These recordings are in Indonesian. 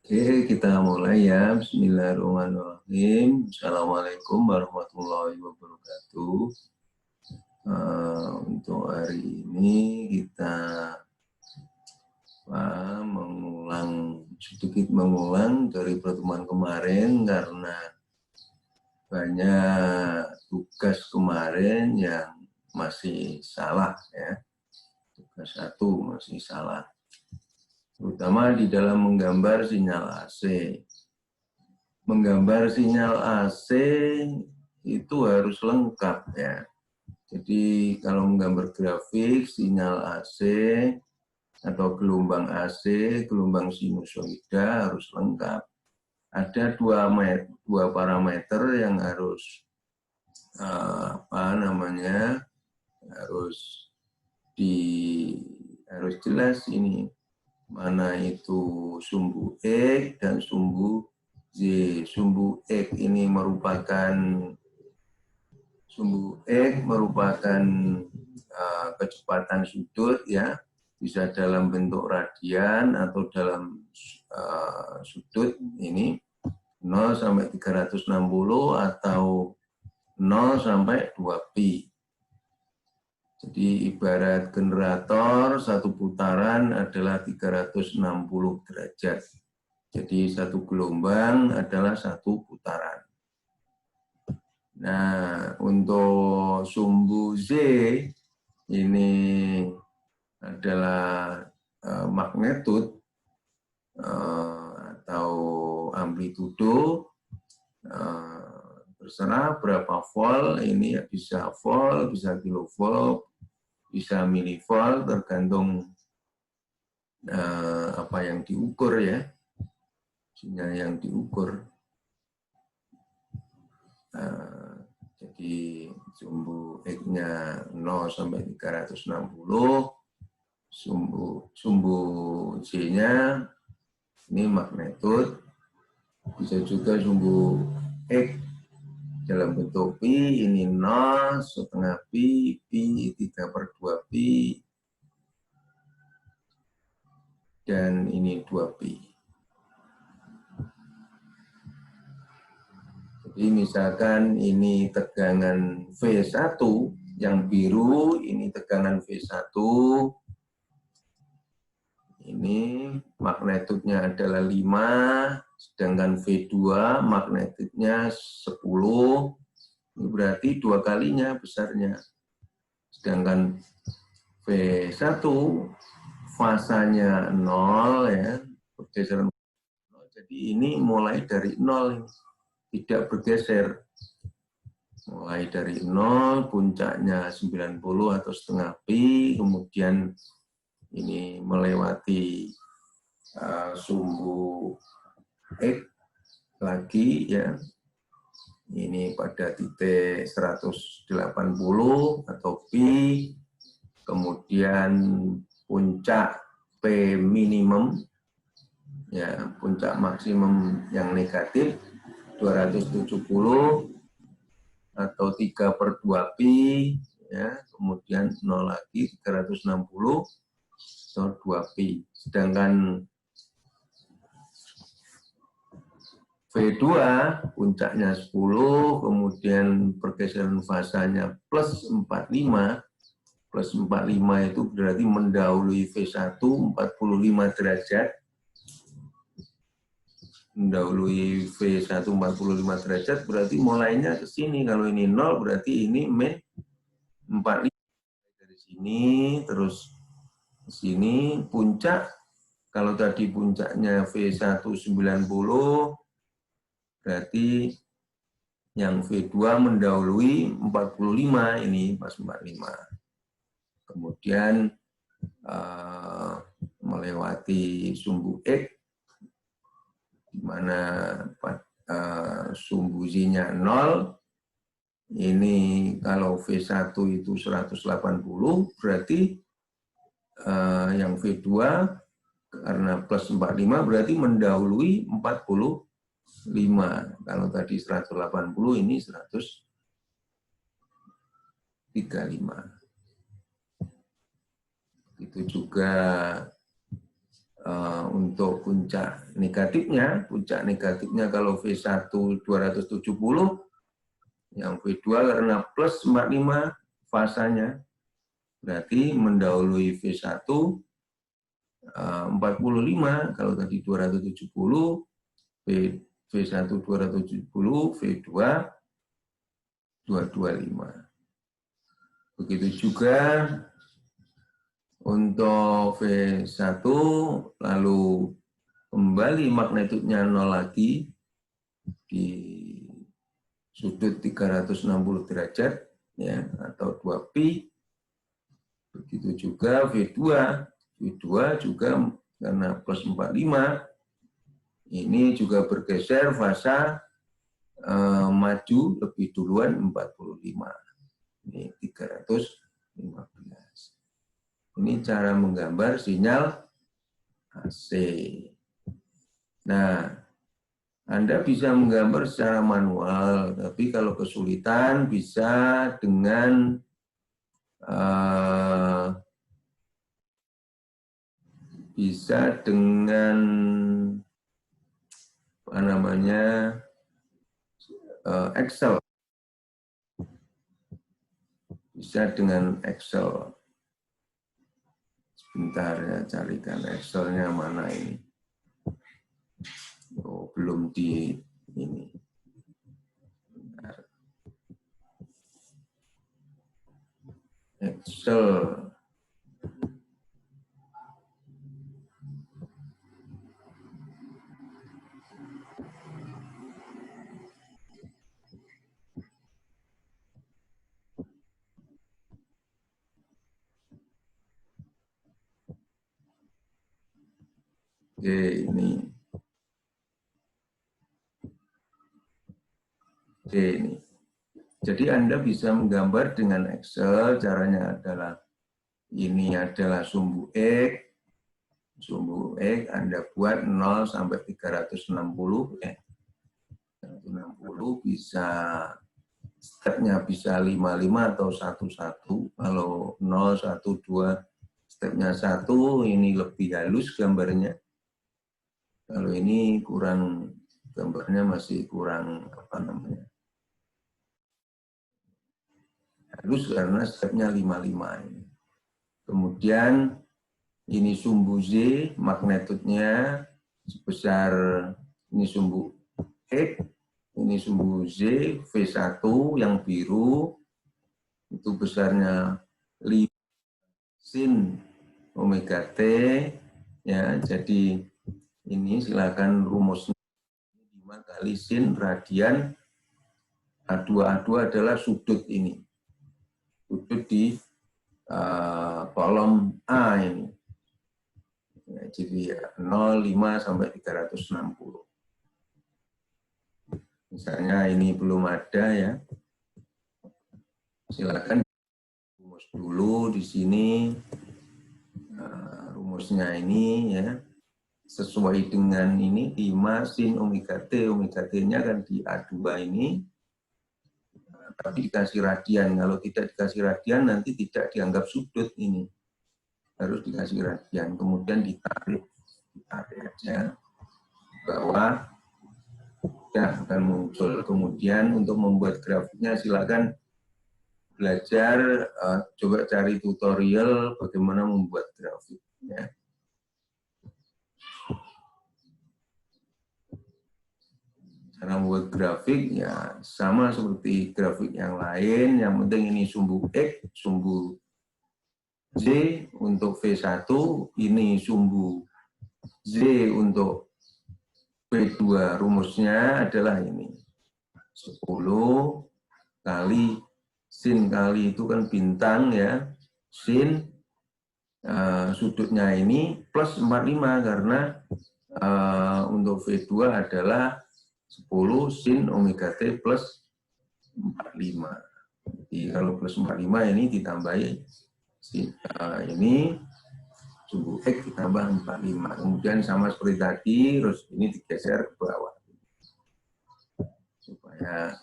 Oke, kita mulai ya. Bismillahirrahmanirrahim. Assalamualaikum warahmatullahi wabarakatuh. Untuk hari ini kita sedikit mengulang dari pertemuan kemarin karena banyak tugas kemarin yang masih salah ya. Tugas 1 masih salah. Terutama di dalam menggambar sinyal AC. Menggambar sinyal AC itu harus lengkap ya. Jadi kalau menggambar grafik sinyal AC atau gelombang AC, gelombang sinusoida harus lengkap. Ada dua parameter yang harus harus jelas ini, mana itu sumbu X dan sumbu Z. Sumbu X ini merupakan kecepatan sudut ya, bisa dalam bentuk radian atau dalam sudut ini 0 sampai 360 atau 0 sampai 2pi. Jadi ibarat generator satu putaran adalah 360 derajat. Jadi satu gelombang adalah satu putaran. Nah, untuk sumbu Z ini adalah magnitudo atau amplitudo, terserah berapa volt, ini ya bisa volt, bisa kilovolt, bisa milivolt, tergantung apa yang diukur ya, sinyal yang diukur. Jadi sumbu X-nya 0 sampai 360, sumbu C-nya ini magnitudo, bisa juga sumbu X dalam bentuk pi, ini 0, setengah pi, pi 3/2pi, dan ini 2pi. Jadi misalkan ini tegangan V1, yang biru ini tegangan V1, ini magnitudnya adalah 5, sedangkan V2 magnitudnya 10, ini berarti 2 kalinya besarnya. Sedangkan V1 fasanya 0 ya, pergeseran 0. Jadi ini mulai dari 0, tidak bergeser. Mulai dari 0, puncaknya 90 atau setengah pi, kemudian ini melewati sumbu X lagi ya. Ini pada titik 180 atau pi, kemudian puncak P minimum ya, puncak maksimum yang negatif 270 atau 3/2pi ya, kemudian 0 lagi 360 atau 2pi. Sedangkan V2 puncaknya 10, kemudian pergeseran fasanya plus 45. Plus 45 itu berarti mendahului V1 45 derajat. Mendahului V1 45 derajat berarti mulainya ke sini. Kalau ini 0 berarti ini min 45 dari sini terus ke sini. Puncak, kalau tadi puncaknya V1 90, berarti yang V2 mendahului 45, ini pas 45. Kemudian melewati sumbu X, di mana sumbu Z-nya 0. Ini kalau V1 itu 180, berarti yang V2 karena plus 45 berarti mendahului 45. Kalau tadi 180, ini 135. Itu juga untuk puncak negatifnya kalau V1 270, yang V2 karena plus 45 fasanya, berarti mendahului V1 45, kalau tadi 270, V1 270, V2 225. Begitu juga untuk V1, lalu kembali magnitudenya 0 lagi di sudut 360 derajat, ya, atau 2pi. Begitu juga V2 juga karena plus 45, ini juga bergeser fasa maju lebih duluan 45. Ini 315. Ini cara menggambar sinyal AC. Nah, Anda bisa menggambar secara manual, tapi kalau kesulitan bisa dengan apa namanya, Excel. Bisa dengan Excel. Sebentar ya, carikan Excelnya mana ini. Oh, belum di ini. Bentar. Excel. Oke, ini. Jadi Anda bisa menggambar dengan Excel, caranya adalah ini adalah sumbu X. Sumbu X Anda buat 0 sampai 360 ya. 360 bisa stepnya bisa 55 atau 11. Kalau 0, 1, 2 stepnya 1, ini lebih halus gambarnya. Kalau ini kurang, gambarnya masih kurang apa namanya, halus karena stepnya 55 ini. Kemudian ini sumbu Z, magnitudnya sebesar, ini sumbu X, ini sumbu Z, V1 yang biru, itu besarnya 5 sin omega T, ya, jadi ini silakan rumusnya 5 kali sin radian A2 adalah sudut ini. Sudut di kolom A ini. Ya, jadi 0,5 sampai 360. Misalnya ini belum ada ya. Silakan rumus dulu di sini. Rumusnya ini ya. Sesuai dengan ini 5 sin omega T-nya kan di A2 ini, tapi dikasih radian. Kalau tidak dikasih radian nanti tidak dianggap sudut ini, harus dikasih radian. Kemudian ditarik aja bahwa ya akan muncul. Kemudian untuk membuat grafiknya silakan belajar, coba cari tutorial bagaimana membuat grafik ya. Cara membuat grafik ya sama seperti grafik yang lain, yang penting ini sumbu X, sumbu Z untuk V1, ini sumbu Z untuk V2, rumusnya adalah ini. 10 kali sin kali itu kan bintang ya, sin sudutnya ini plus 45 karena untuk V2 adalah 10 sin omega T plus 45. Jadi kalau plus 45 ini ditambahi ini sumbu X ditambah 45. Kemudian sama seperti tadi, terus ini digeser ke bawah. Supaya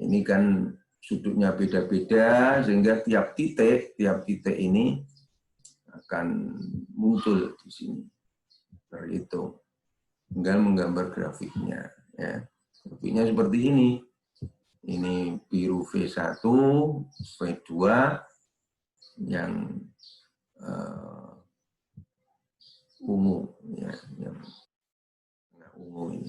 ini kan sudutnya beda-beda, sehingga tiap titik ini akan muncul di sini. Seperti itu. Tinggal menggambar grafiknya. Ya. Grafiknya seperti ini. Ini biru V1, V2 yang ungu, ya, yang ungu ini.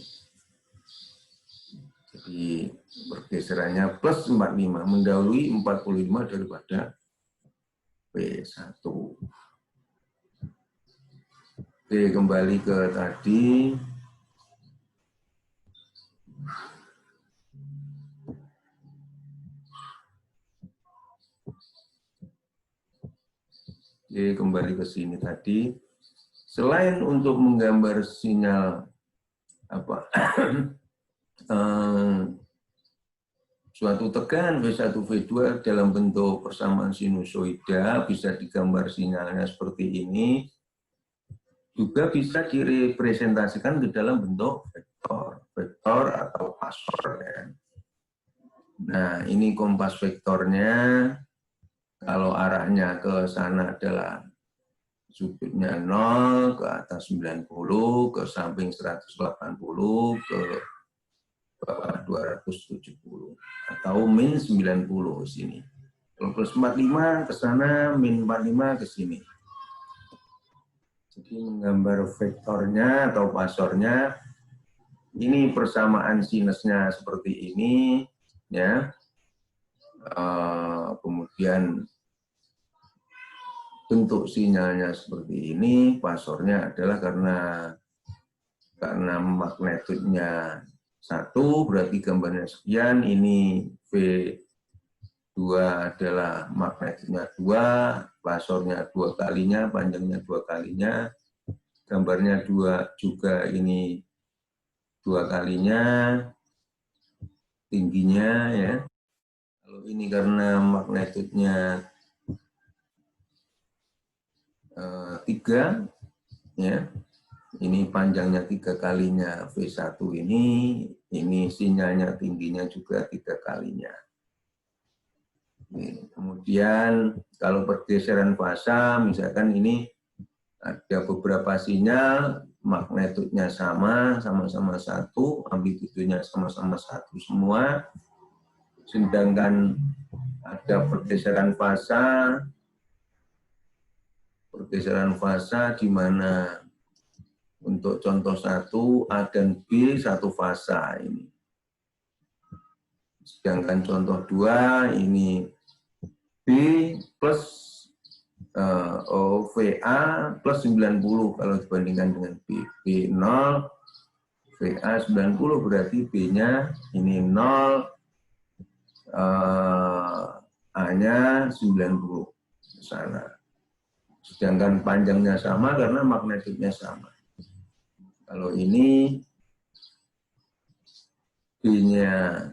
Jadi pergeserannya plus 45, mendahului 45 daripada V1. Oke, kembali ke tadi. Oke, kembali ke sini tadi. Selain untuk menggambar sinyal suatu tekanan V1, V2 dalam bentuk persamaan sinusoida, bisa digambar sinyalnya seperti ini, juga bisa direpresentasikan ke dalam bentuk vektor atau pasor. Ya. Nah, ini kompas vektornya. Kalau arahnya ke sana adalah sudutnya 0, ke atas 90, ke samping 180, ke bawah 270, atau min 90 sini. Kalau plus 45 ke sana, min 45 ke sini. Jadi menggambar vektornya atau pasornya, ini persamaan sinusnya seperti ini, ya. Kemudian bentuk sinyalnya seperti ini, pasornya adalah karena magnitudenya 1, berarti gambarnya sekian, ini V2 adalah magnitudnya 2, pasornya 2 kalinya, panjangnya 2 kalinya, gambarnya 2 juga ini 2 kalinya, tingginya ya. Kalau ini karena magnitudnya 3, ya. Ini panjangnya 3 kalinya V1 ini sinyalnya tingginya juga 3 kalinya. Kemudian kalau pergeseran fasa, misalkan ini ada beberapa sinyal, magnitudnya sama-sama 1, amplitudonya sama-sama 1 semua, sedangkan ada pergeseran fasa di mana untuk contoh 1, A dan B satu fasa ini. Sedangkan contoh 2, ini B plus VA plus 90 kalau dibandingkan dengan B. B 0, VA 90 berarti B-nya ini 0, A-nya 90 ke sana. Sedangkan panjangnya sama karena magnitudnya sama. Kalau ini B-nya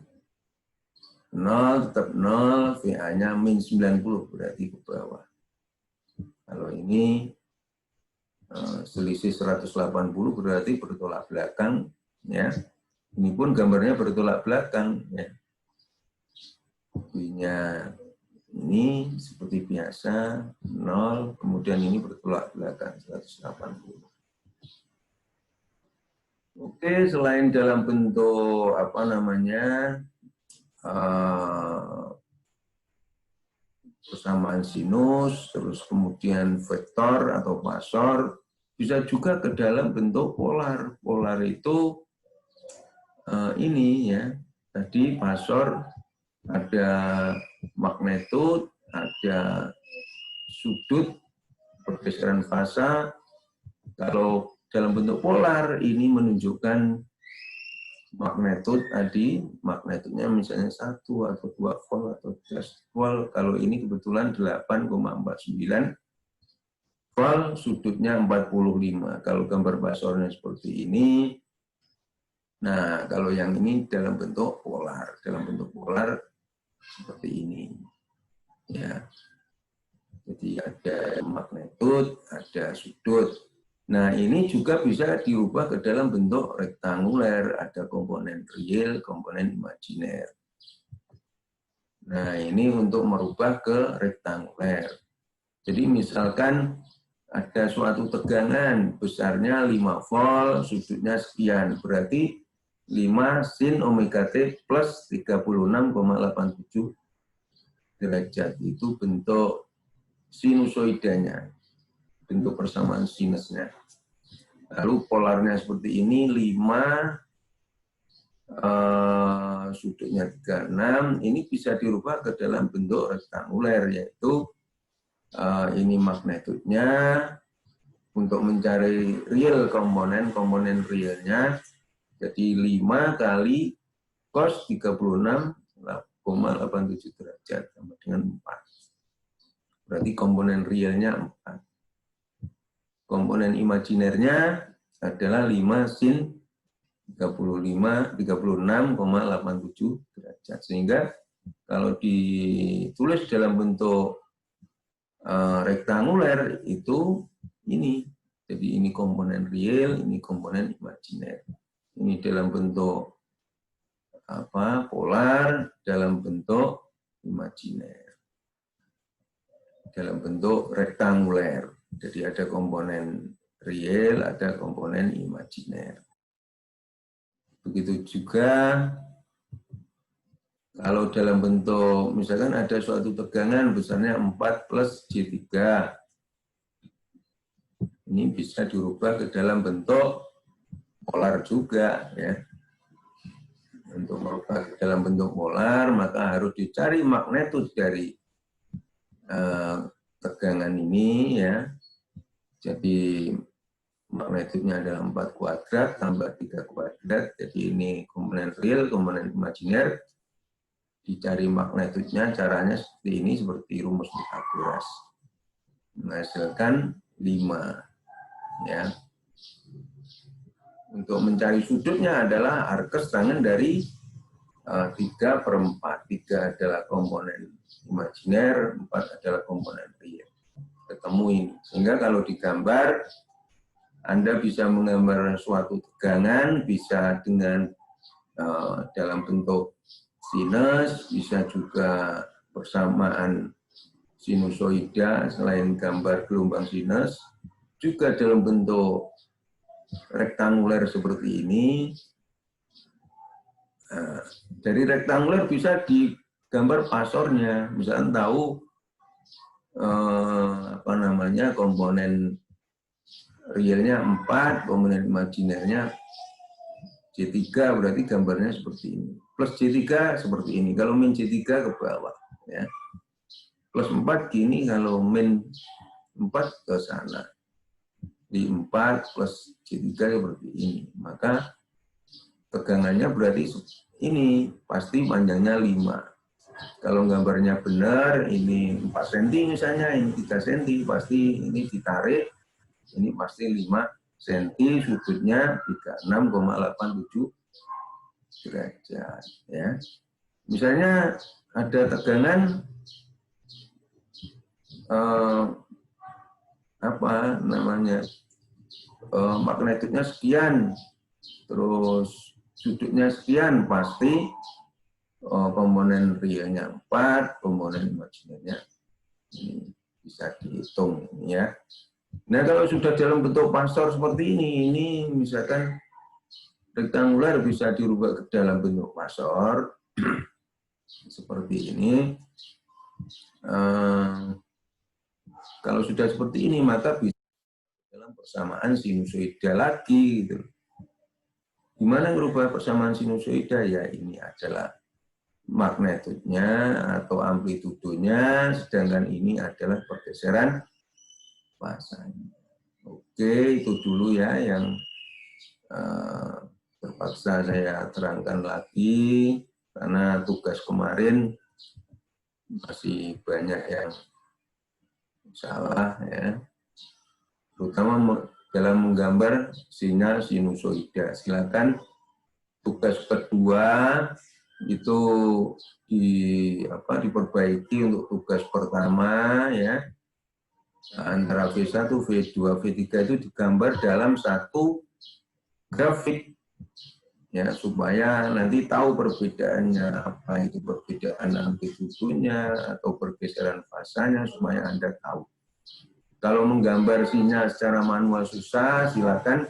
0, tetap 0, VA-nya min 90, berarti ke bawah. Kalau ini selisih 180 berarti bertolak belakang. Ya. Ini pun gambarnya bertolak belakang. Ya. B-nya ini seperti biasa, 0, kemudian ini bertolak belakang, 180. Oke, selain dalam bentuk persamaan sinus, terus kemudian vektor atau pasor, bisa juga ke dalam bentuk polar. Polar itu ini ya, tadi pasor ada magnetud, ada sudut, pergeseran fasa. Kalau dalam bentuk polar ini menunjukkan magnetud tadi, magnetudnya misalnya 1 atau 2 volt atau 13 volt. Kalau ini kebetulan 8,49 volt, sudutnya 45. Kalau gambar pasornya seperti ini. Nah, kalau yang ini dalam bentuk polar. Dalam bentuk polar seperti ini. Ya. Jadi ada magnetud, ada sudut. Nah, ini juga bisa diubah ke dalam bentuk rektanguler, ada komponen real, komponen imajiner. Nah, ini untuk merubah ke rektanguler. Jadi misalkan ada suatu tegangan besarnya 5 volt, sudutnya sekian. Berarti 5 sin omega T plus 36,87 derajat. Itu bentuk sinusoidanya, bentuk persamaan sinusnya. Lalu polarnya seperti ini, 5, sudutnya 36, ini bisa dirubah ke dalam bentuk rektanguler, yaitu ini magnetudnya. Untuk mencari real komponen realnya, jadi 5 kali cos 36,87 derajat sama dengan 4. Berarti komponen realnya 4. Komponen imajinernya adalah 5 sin 36,87 derajat. Sehingga kalau ditulis dalam bentuk rektanguler itu ini. Jadi ini komponen real, ini komponen imajiner. Ini dalam bentuk polar, dalam bentuk imajiner. Dalam bentuk rektanguler. Jadi ada komponen real, ada komponen imajiner. Begitu juga kalau dalam bentuk, misalkan ada suatu tegangan besarnya 4 plus J3. Ini bisa dirubah ke dalam bentuk polar juga, ya. Untuk merubah ke dalam bentuk polar, maka harus dicari magnetud dari tegangan ini, ya. Jadi magnetudnya adalah 4 kuadrat tambah 3 kuadrat. Jadi ini komponen real, komponen imajiner. Dicari magnetudnya, caranya seperti ini, seperti rumus Pythagoras. Menghasilkan 5. Ya. Untuk mencari sudutnya adalah arkes tangan dari 3/4. 3 adalah komponen imajiner, 4 adalah komponen real. Ketemu ini. Sehingga kalau digambar, Anda bisa menggambar suatu tegangan, bisa dengan dalam bentuk sinus, bisa juga persamaan sinusoida selain gambar gelombang sinus, juga dalam bentuk rektanguler seperti ini. Dari rektanguler bisa digambar pasornya, misalnya tahu komponen realnya 4, komponen imajinernya J3, berarti gambarnya seperti ini. Plus J3 seperti ini, kalau min J3 ke bawah. Ya. Plus 4 gini, kalau min 4 ke sana. Di 4 plus J3 seperti ini. Maka tegangannya berarti ini, pasti panjangnya 5. Kalau gambarnya benar, ini 4 cm misalnya, ini 3 cm, pasti ini ditarik, ini pasti 5 cm, sudutnya 36,87 derajat. Ya. Misalnya ada tegangan magnetudnya sekian, terus sudutnya sekian, pasti komponen realnya 4, komponen imajinernya ini bisa dihitung, ya. Nah, kalau sudah dalam bentuk pasor seperti ini misalkan rektanguler bisa dirubah ke dalam bentuk pasor seperti ini. Kalau sudah seperti ini, maka bisa dalam persamaan sinusoida lagi, gitu. Gimana merubah persamaan sinusoida? Ya, ini adalah magnetudnya atau amplitudonya, sedangkan ini adalah pergeseran fasanya. Oke, itu dulu ya yang terpaksa saya terangkan lagi, karena tugas kemarin masih banyak yang salah, ya. Terutama dalam menggambar sinyal sinusoida. Silakan tugas kedua itu diperbaiki untuk tugas pertama, ya. Antara V1, V2, V3 itu digambar dalam satu grafik, ya, supaya nanti tahu perbedaannya, apa itu perbedaan amplitudonya atau pergeseran fasanya, supaya Anda tahu. Kalau menggambar sinyal secara manual susah, silakan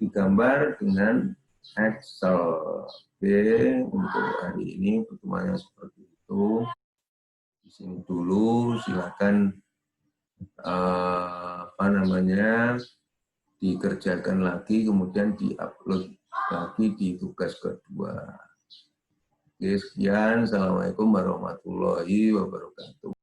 digambar dengan Excel. Oke, untuk hari ini pertemuannya seperti itu. Di sini dulu, silakan dikerjakan lagi, kemudian diupload lagi di tugas kedua. Oke, sekian. Assalamualaikum warahmatullahi wabarakatuh.